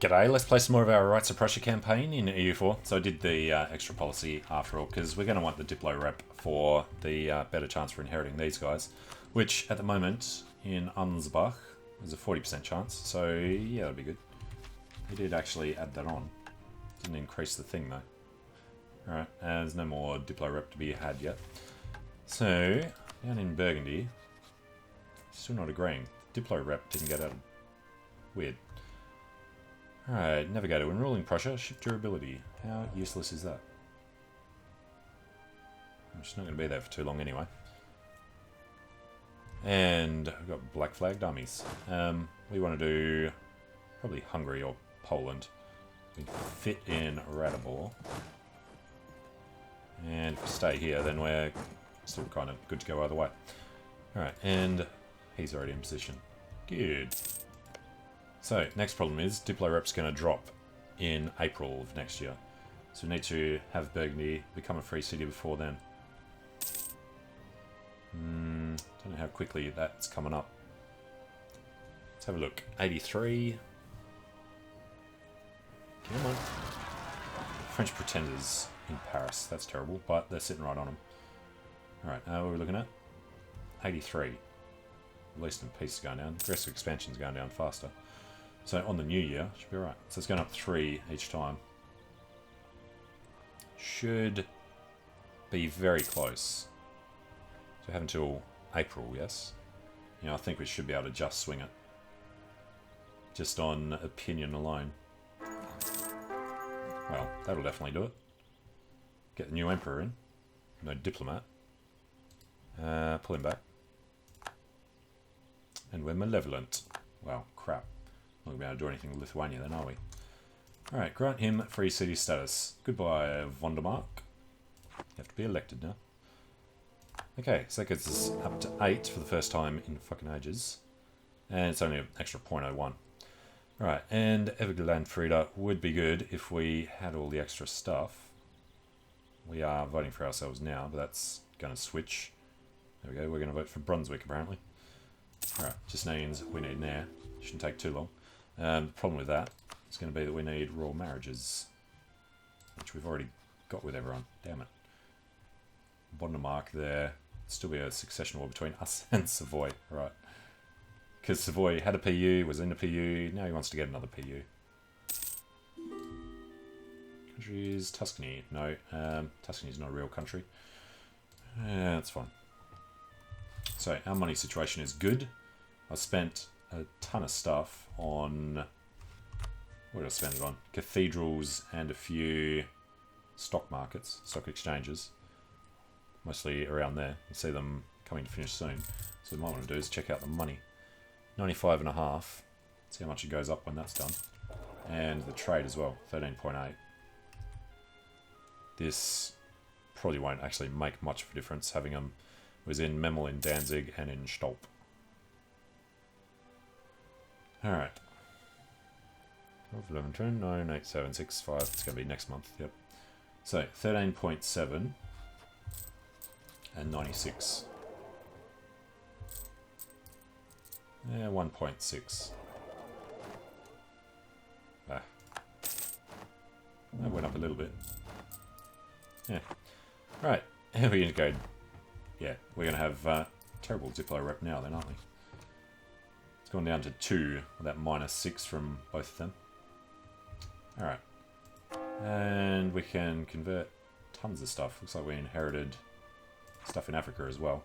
G'day, let's play some more of our Rights of Prussia campaign in EU4. So I did the extra policy after all, because we're going to want the Diplo rep for the better chance for inheriting these guys, which at the moment in Ansbach is a 40% chance, so yeah, that'd be good. We did actually add that on. Didn't increase the thing though. Alright, there's no more Diplo rep to be had yet. So, down in Burgundy, still not agreeing. Diplo rep didn't get added. Weird. Alright, Navigator. When ruling Prussia, shift durability. How useless is that? I'm just not going to be there for too long anyway. And we've got black flagged armies. We want to do probably Hungary or Poland. We fit in Radibor. And if we stay here, then we're still kind of good to go either way. Alright, and he's already in position. Good. So, next problem is, Diplo rep's going to drop in April of next year. So we need to have Burgundy become a free city before then. Don't know how quickly that's coming up. Let's have a look. 83. Come on. French pretenders in Paris. That's terrible, but they're sitting right on them. Alright, what are we looking at? 83. At least in peace is going down. Aggressive expansion's going down faster. So on the new year, should be right. So it's going up 3 each time. Should be very close. So we have until April, yes? You know, I think we should be able to just swing it. Just on opinion alone. Well, that'll definitely do it. Get the new emperor in. No diplomat. Pull him back. And we're malevolent. Well, crap. Not going to be able to do anything with Lithuania then, are we? Alright, grant him free city status. Goodbye, Vondermark. You have to be elected now. Okay, so that gets us up to 8 for the first time in fucking ages. And it's only an extra 0.01. Alright, and Evergland Frieda would be good if we had all the extra stuff. We are voting for ourselves now, but that's going to switch. There we go, we're going to vote for Brunswick apparently. Alright, just means we need an heir. Shouldn't take too long. The problem with that is going to be that we need royal marriages, which we've already got with everyone. Damn it. Bondemark there. Still be a succession war between us and Savoy, right? Because Savoy had a PU, was in a PU, now he wants to get another PU. Countries, Tuscany. No, Tuscany's not a real country. That's fine. So, our money situation is good. I spent a ton of stuff on... What did I spend it on? Cathedrals and a few stock markets, stock exchanges. Mostly around there. You see them coming to finish soon. So what we might want to do is check out the money. 95.5. See how much it goes up when that's done. And the trade as well, 13.8. This probably won't actually make much of a difference, having them was in Memel, in Danzig, and in Stolp. Alright. 12, 11, 10, 9, 8, 7, 6, 5. It's going to be next month, yep. So, 13.7 and 96. Yeah, 1.6. Ah. That went up a little bit. Yeah. Right. How are we going to go? Yeah, we're going to have terrible Diplo rep now then, aren't we? It's gone down to 2 with that -6 from both of them. Alright. And we can convert tons of stuff. Looks like we inherited stuff in Africa as well.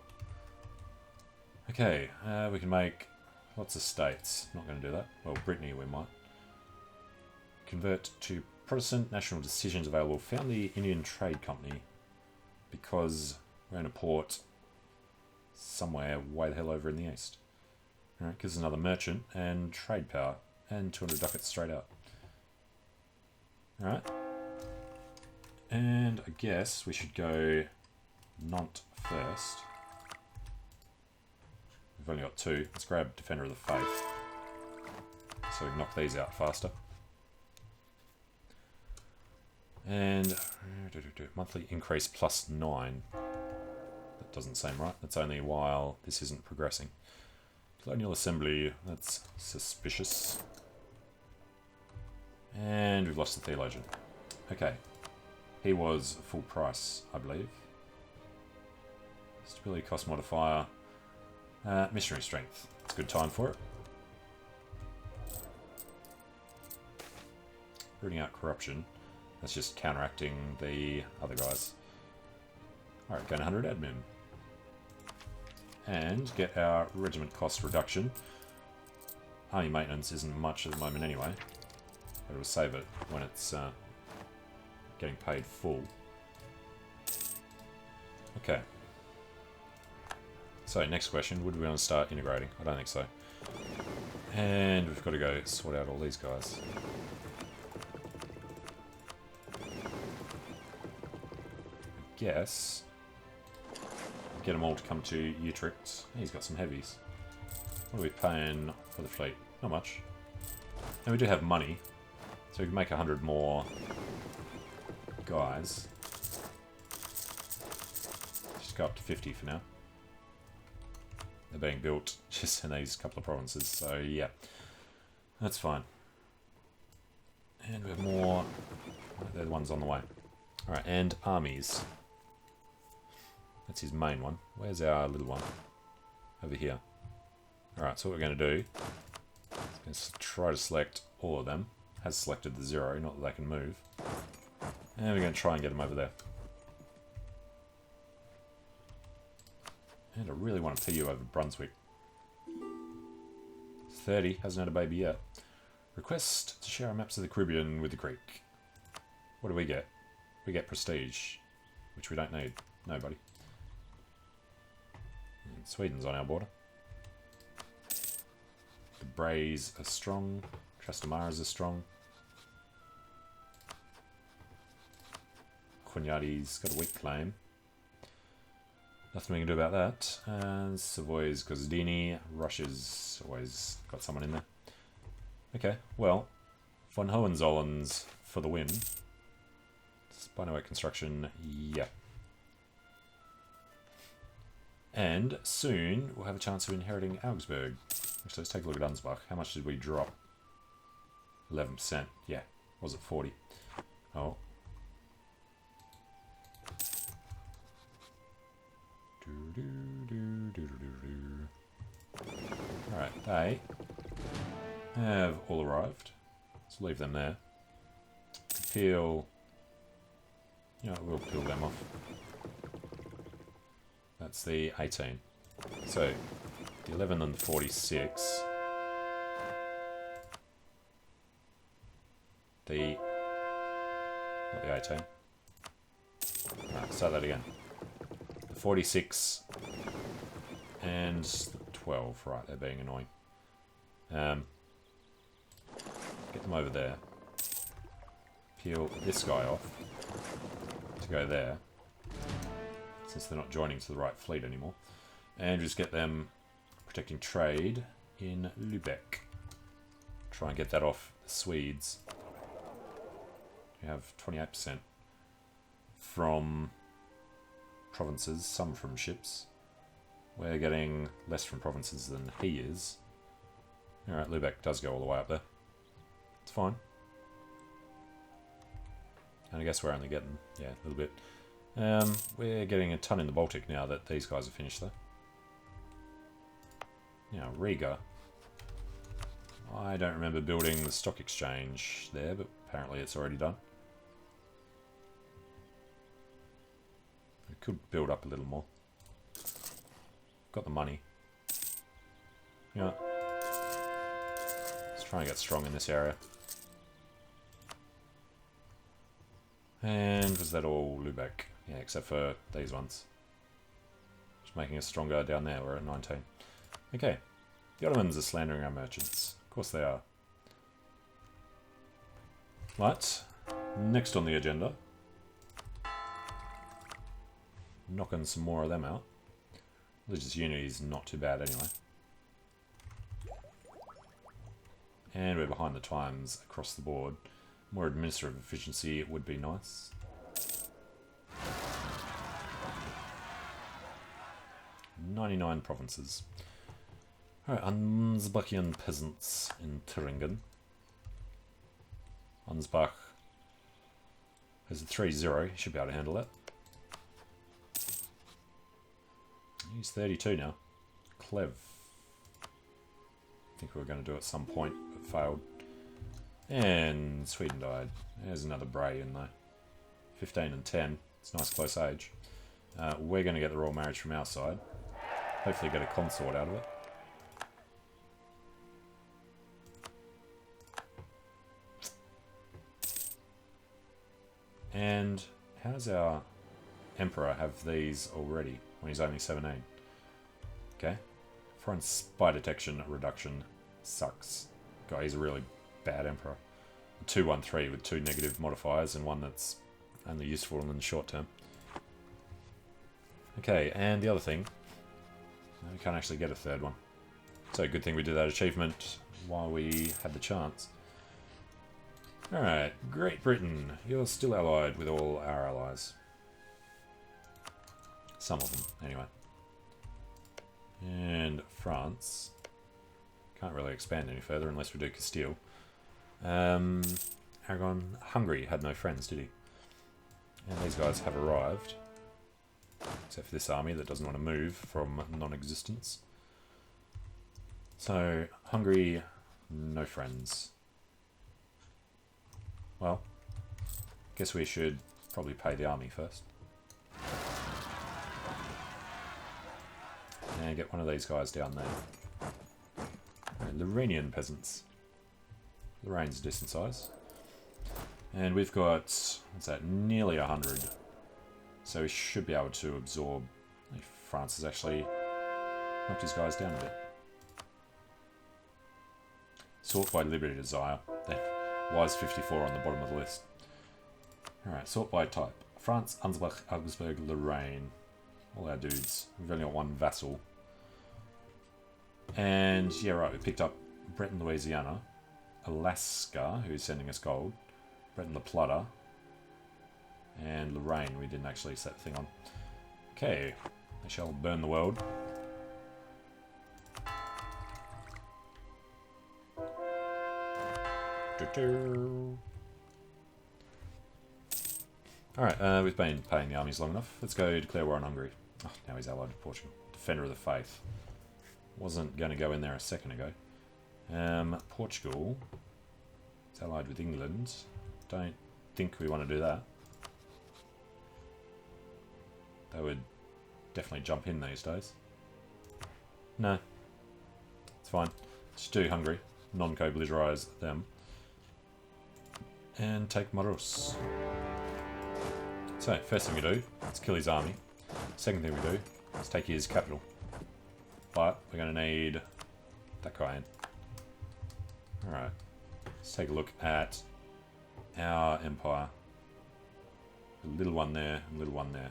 Okay, we can make lots of states. Not going to do that. Well, Brittany we might. Convert to Protestant national decisions available. Found the Indian Trade Company because we're in a port somewhere way the hell over in the east. Alright, gives us another merchant and trade power and 200 ducats straight out. Alright. And I guess we should go Nantes first. We've only got 2. Let's grab Defender of the Faith. So we can knock these out faster. And monthly increase +9. That doesn't seem right. That's only while this isn't progressing. Colonial Assembly, that's suspicious. And we've lost the Theologian. Okay. He was full price, I believe. Stability cost modifier. Missionary strength. It's a good time for it. Rooting out corruption. That's just counteracting the other guys. Alright, gain 100 admin. And get our regiment cost reduction. Army maintenance isn't much at the moment anyway. But it'll save it when it's getting paid full. Okay. So, next question. Would we want to start integrating? I don't think so. And we've got to go sort out all these guys. I guess. Get them all to come to Utrecht. He's got some heavies. What are we paying for the fleet? Not much. And we do have money. So we can make 100 more guys. Just go up to 50 for now. They're being built just in these couple of provinces, so yeah. That's fine. And we have more... They're the ones on the way. Alright, and armies. That's his main one. Where's our little one? Over here. Alright, so what we're going to do is try to select all of them. Has selected the 0, not that they can move. And we're going to try and get them over there. And I really want to PU over Brunswick. 30, hasn't had a baby yet. Request to share our maps of the Caribbean with the Greek. What do we get? We get prestige, which we don't need. Nobody. And Sweden's on our border. The Brays are strong. Trastamaras are strong. Hunyadi's got a weak claim. Nothing we can do about that. And Savoy's Gozdini. Russia's always got someone in there. Okay, well, von Hohenzollerns for the win. Spinoway construction, yeah. And soon we'll have a chance of inheriting Augsburg. Actually, let's take a look at Ansbach. How much did we drop? 11%. Yeah, was it 40? Oh. Alright, they have all arrived. Let's leave them there. Peel. You know, we'll peel them off. That's the 18. So, the 11 and the 46. The... Not the 18. Alright, start that again. The 46 and the 12. Right, they're being annoying. Get them over there. Peel this guy off to go there, since they're not joining to the right fleet anymore. And just get them protecting trade in Lübeck. Try and get that off the Swedes. We have 28% from provinces, some from ships. We're getting less from provinces than he is. Alright, Lübeck does go all the way up there. It's fine. And I guess we're only getting, yeah, a little bit. We're getting a ton in the Baltic now that these guys are finished though. Now, Riga. I don't remember building the stock exchange there, but apparently it's already done. We could build up a little more. Got the money. Yeah. Let's try and get strong in this area. And was that all Lübeck? Yeah, except for these ones. Just making us stronger down there. We're at 19. Okay. The Ottomans are slandering our merchants. Of course they are. Right. Next on the agenda. Knocking some more of them out. Religious unity is not too bad anyway. And we're behind the times across the board. More administrative efficiency would be nice. "99 provinces. Alright, Ansbachian peasants in Thuringen. Ansbach has a 3-0. He should be able to handle that. He's 32 now. Clev. I think we were going to do it at some point, but failed. And Sweden died. There's another Bray in there. 15 and 10. It's a nice close age. We're going to get the royal marriage from our side. Hopefully get a consort out of it. And how does our emperor have these already when he's only 17? Okay. Foreign spy detection reduction sucks. God, he's a really bad emperor. 2-1-3 with 2 negative modifiers and one that's only useful in the short term. Okay, and the other thing, we can't actually get a third one. So good thing we did that achievement while we had the chance. Alright, Great Britain, you're still allied with all our allies. Some of them, anyway. And France. Can't really expand any further unless we do Castile. Aragon, Hungary had no friends, did he? And these guys have arrived. Except for this army that doesn't want to move from non-existence. So, Hungary, no friends. Well, guess we should probably pay the army first. And get one of these guys down there. Lorrainian peasants. Lorraine's a decent size. And we've got, what's that, nearly 100. So we should be able to absorb. France has actually knocked his guys down a bit. Sort by Liberty Desire. Why is 54 on the bottom of the list? Alright, sort by type. France, Ansbach, Augsburg, Lorraine. All our dudes. We've only got one vassal. And, yeah, right, we picked up Breton, Louisiana. Alaska, who's sending us gold. Breton, La Plata. And Lorraine, we didn't actually set the thing on. Okay, they shall burn the world. Alright, we've been paying the armies long enough. Let's go declare war on Hungary. Oh, now he's allied to Portugal. Defender of the Faith. Wasn't going to go in there a second ago. Portugal. It's allied with England. Don't think we want to do that. They would definitely jump in these days. No. It's fine. Just do Hungary. Non-co-belligerise them. And take Maros. So, first thing we do is kill his army. Second thing we do is take his capital. But we're going to need that guy in. Alright. Let's take a look at our empire. A little one there, a little one there.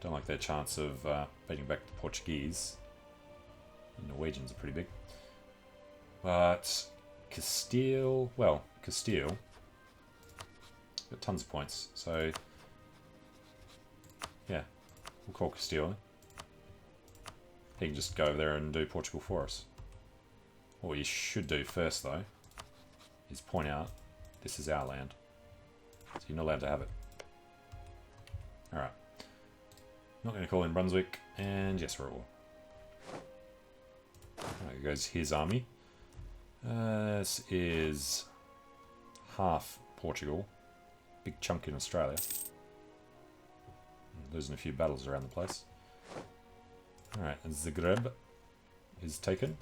Don't like their chance of beating back the Portuguese. The Norwegians are pretty big. But Castile, well, Castile got tons of points, so yeah, we'll call Castile. He can just go over there and do Portugal for us. What you should do first, though, is point out this is our land, so you're not allowed to have it. Alright. Not going to call in Brunswick, and yes, we're at war. There goes his army. This is half Portugal. Big chunk in Australia. Losing a few battles around the place. Alright, and Zagreb is taken.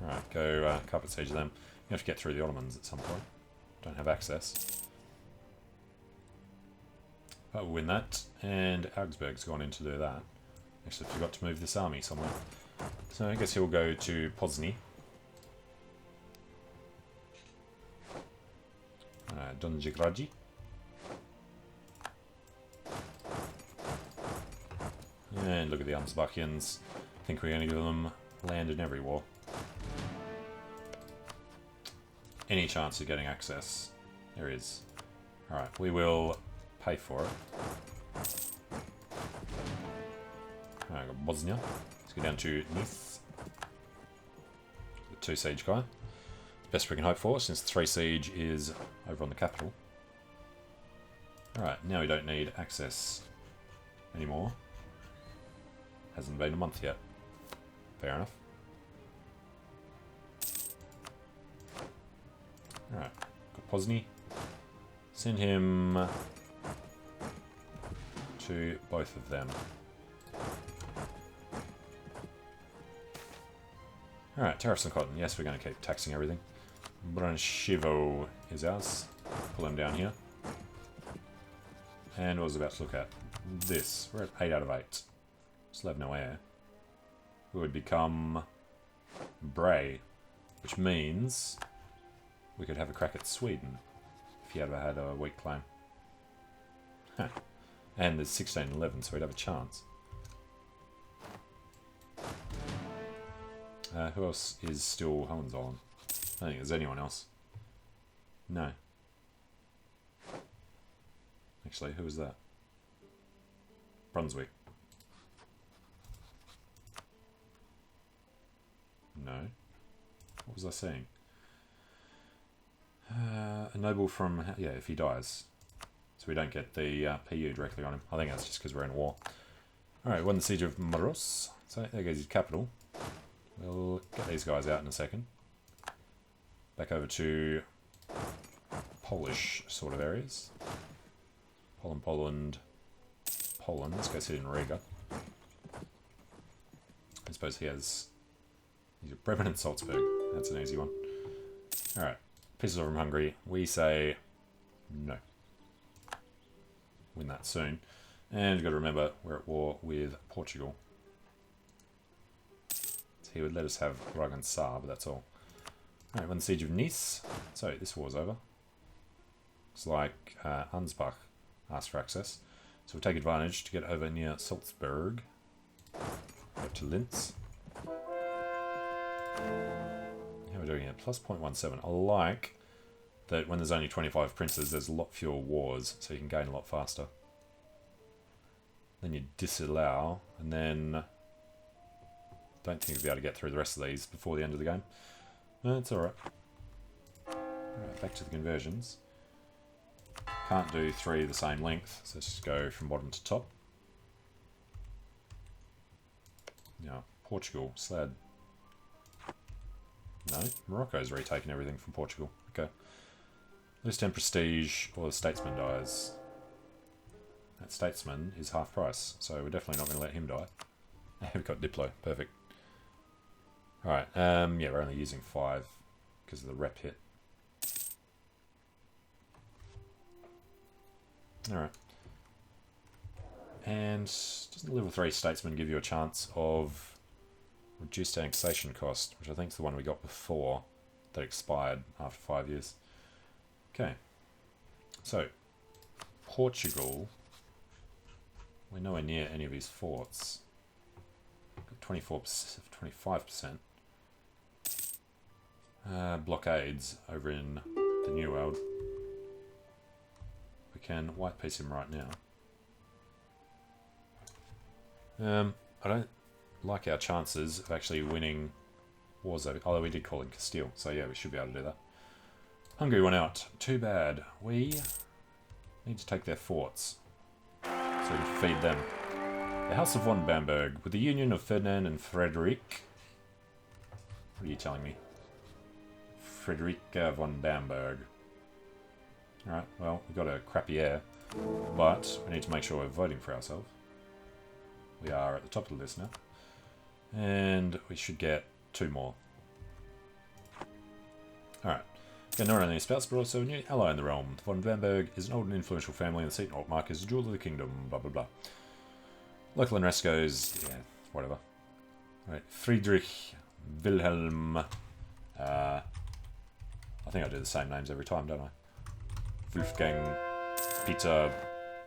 Alright, go carpet siege them. You have to get through the Ottomans at some point. Don't have access. But we'll win that, and Augsburg's gone in to do that. Actually forgot to move this army somewhere. So I guess he'll go to Pozny. Donjigraji. And look at the Ansbachians. I think we're going to give them land in every war. Any chance of getting access? There is. Alright, we will pay for it. Alright, got Bosnia. Let's go down to Nice. 2 siege guy. Best we can hope for, since 3 siege is over on the capital. Alright, now we don't need access anymore. Hasn't been a month yet. Fair enough. Alright, got Posny. Send him to both of them. Alright, tariffs and cotton. Yes, we're going to keep taxing everything. Branshivo is ours. Pull him down here. And I was about to look at this. We're at 8 out of 8. Still have no air. We would become Bray, which means we could have a crack at Sweden if he ever had a weak claim. Huh. And there's 16 and 11, so we'd have a chance. Who else is still Hohenzollern? I don't think there's anyone else. No. Actually, who was that? Brunswick. No. What was I saying? A noble from... Yeah, if he dies. So we don't get the PU directly on him. I think that's just because we're in war. Alright, won the siege of Maros. So there goes his capital. We'll get these guys out in a second. Back over to Polish sort of areas. Poland. Let's go sit in Riga. I suppose he has... He's at Bremen and Salzburg. That's an easy one. Alright. Pieces from Hungary. We say no. Win that soon. And you've got to remember, we're at war with Portugal. So he would let us have Rag and Saar, but that's all. Alright, won the siege of Nice. So this war's over. Looks like Ansbach asked for access. So we'll take advantage to get over near Salzburg. Up to Linz. How are we doing here? Plus 0.17. I like that when there's only 25 princes, there's a lot fewer wars, so you can gain a lot faster. Then you disallow, and then... Don't think you'll be able to get through the rest of these before the end of the game. No, it's alright. Alright, back to the conversions. Can't do 3 the same length, so let's just go from bottom to top. Now, Portugal, Slad. No, Morocco's retaken everything from Portugal. Okay. Lose 10 prestige, or the statesman dies. That statesman is half price, so we're definitely not going to let him die. We've got Diplo, perfect. Alright, yeah, we're only using 5 because of the rep hit. Alright. And doesn't level 3 statesman give you a chance of reduced annexation cost, which I think is the one we got before that expired after 5 years. Okay. So, Portugal, we're nowhere near any of these forts. Got 24%, 25%. Blockades over in the New World. We can white piece him right now. I don't like our chances of actually winning wars over, although we did call in Castile, so yeah, we should be able to do that. Hungary won out. Too bad. We need to take their forts so we can feed them. The House of von Bamberg, with the union of Ferdinand and Frederick. What are you telling me? Frederica von Bamberg. Alright, well, we've got a crappy heir, but we need to make sure we're voting for ourselves. We are at the top of the list now. And we should get 2 more. Alright. Okay, not only a spouse, but also a new ally in the realm. Von Bamberg is an old and influential family, and the seat in Altmark is the jewel of the kingdom, blah blah blah. Local Enresco's, yeah, whatever. Alright, Friedrich Wilhelm. I think I do the same names every time, don't I? Wolfgang Peter.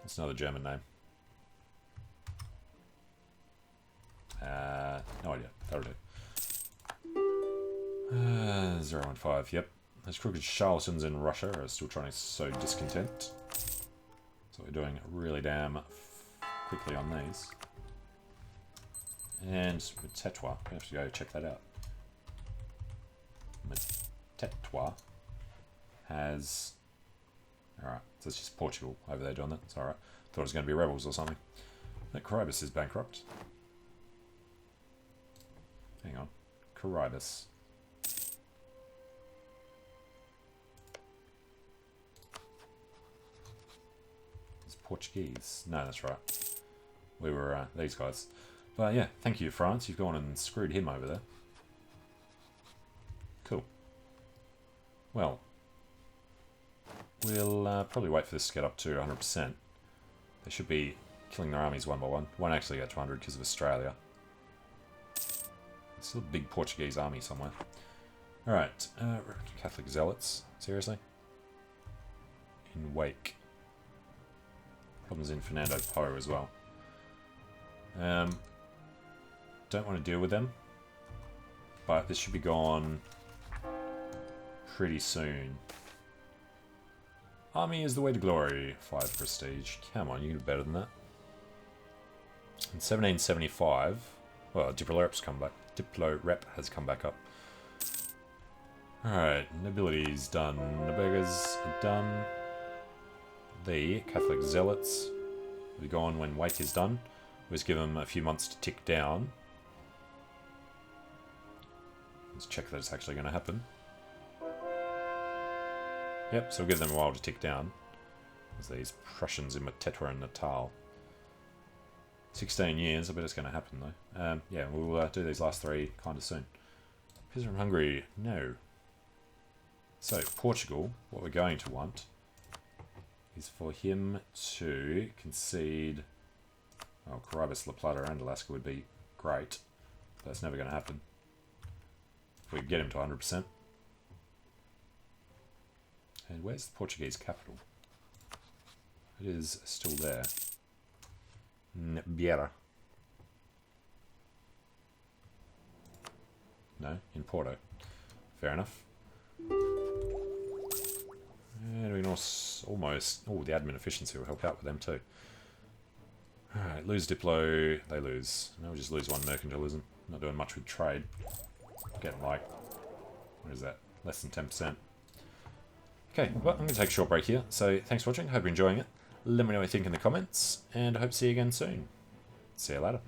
That's another German name. No idea. That'll do. 015, yep. Those crooked charlatans in Russia are still trying to sow discontent. So we're doing really damn quickly on these. And with Tetwa, we have to go check that out. Tetua has... Alright, so it's just Portugal over there doing that. It's alright. Thought it was going to be rebels or something. That Caribus is bankrupt. Hang on. Caribus. It's Portuguese. No, that's right. We were these guys. But yeah, thank you, France. You've gone and screwed him over there. Cool. Well, we'll probably wait for this to get up to 100%. They should be killing their armies one by one. Won't actually get to 100 because of Australia. There's still a big Portuguese army somewhere. Alright, Catholic zealots. Seriously? In Wake. Problems in Fernando Po as well. Don't want to deal with them. But this should be gone pretty soon. Army is the way to glory. 5 prestige. Come on, you can do better than that. In 1775, well, Diplo Rep has come back up. Alright, nobility's done. Noburgers are done. The Catholic zealots will be gone when Wake is done. Let's give them a few months to tick down. Let's check that it's actually going to happen. Yep, so we'll give them a while to tick down. There's these Prussians in Tetua and Natal. 16 years, I bet it's going to happen though. Yeah, we'll do these last 3 kind of soon. Peasant from Hungary, no. So, Portugal, what we're going to want is for him to concede... Oh, Caribus, La Plata and Alaska would be great. But that's never going to happen. If we get him to 100%. And where's the Portuguese capital? It is still there. Beira. No, in Porto. Fair enough. And we can almost... Oh, the admin efficiency will help out with them too. Alright, lose Diplo. They lose. No, we'll just lose 1 mercantilism. Not doing much with trade. Getting like... What is that? Less than 10%. Okay, well, I'm going to take a short break here. So, thanks for watching. Hope you're enjoying it. Let me know what you think in the comments. And I hope to see you again soon. See you later.